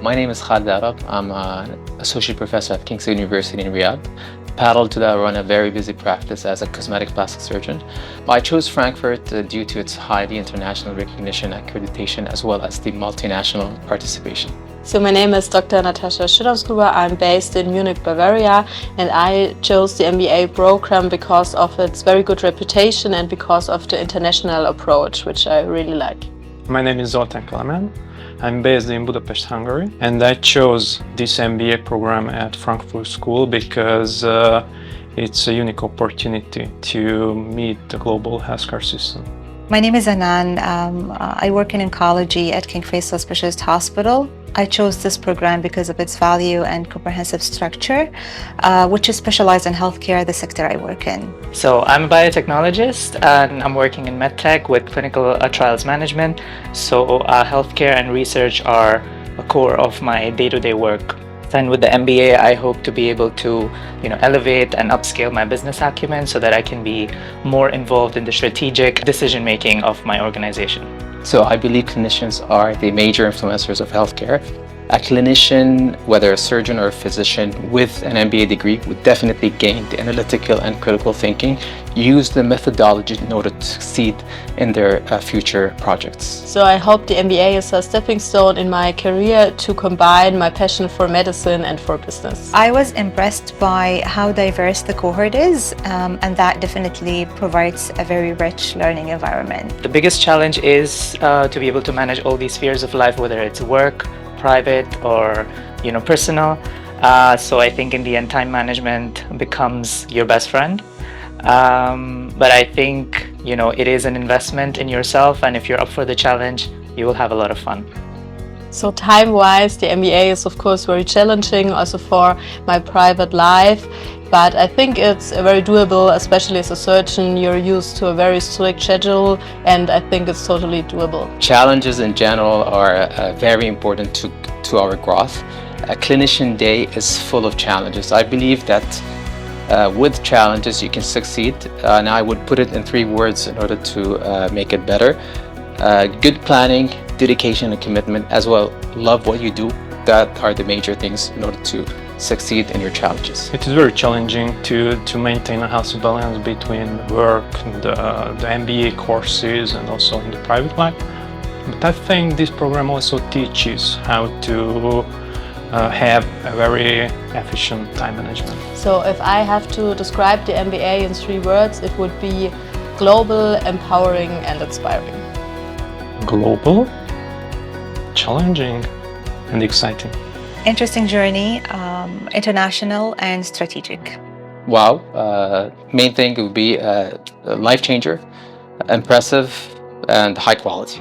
My name is Khalid Arab. I'm an associate professor at King's University in Riyadh. Parallel to that, I run a very busy practice as a cosmetic plastic surgeon. I chose Frankfurt due to its highly international recognition, accreditation, as well as the multinational participation. So my name is Dr. Natascha Schüttersgruber. I'm based in Munich, Bavaria, and I chose the MBA program because of its very good reputation and because of the international approach, which I really like. My name is Zoltán Kelemen. I'm based in Budapest, Hungary, and I chose this MBA program at Frankfurt School because it's a unique opportunity to meet the global healthcare system. My name is Anan. I work in oncology at King Faisal Specialist Hospital. I chose this program because of its value and comprehensive structure, which is specialized in healthcare, the sector I work in. So I'm a biotechnologist and I'm working in medtech with clinical trials management. So healthcare and research are a core of my day-to-day work. And with the MBA, I hope to be able to, elevate and upscale my business acumen so that I can be more involved in the strategic decision-making of my organization. So I believe clinicians are the major influencers of healthcare. A clinician, whether a surgeon or a physician with an MBA degree, would definitely gain the analytical and critical thinking, use the methodology in order to succeed in their future projects. So I hope the MBA is a stepping stone in my career to combine my passion for medicine and for business. I was impressed by how diverse the cohort is, and that definitely provides a very rich learning environment. The biggest challenge is to be able to manage all these spheres of life, whether it's work, private or personal. So I think in the end, time management becomes your best friend. But I think it is an investment in yourself, and if you're up for the challenge, you will have a lot of fun. So time-wise, the MBA is of course very challenging also for my private life. But I think it's very doable, especially as a surgeon. You're used to a very strict schedule, and I think it's totally doable. Challenges in general are very important to our growth. A clinician day is full of challenges. I believe that with challenges you can succeed, and I would put it in 3 words in order to make it better. Good planning, dedication and commitment, as well love what you do. That are the major things in order to succeed in your challenges. It is very challenging to maintain a healthy balance between work and the MBA courses and also in the private life. But I think this program also teaches how to have a very efficient time management. So if I have to describe the MBA in 3 words, it would be global, empowering and inspiring. Global, challenging and exciting. Interesting journey, international and strategic. Wow, main thing would be a life changer, impressive and high quality.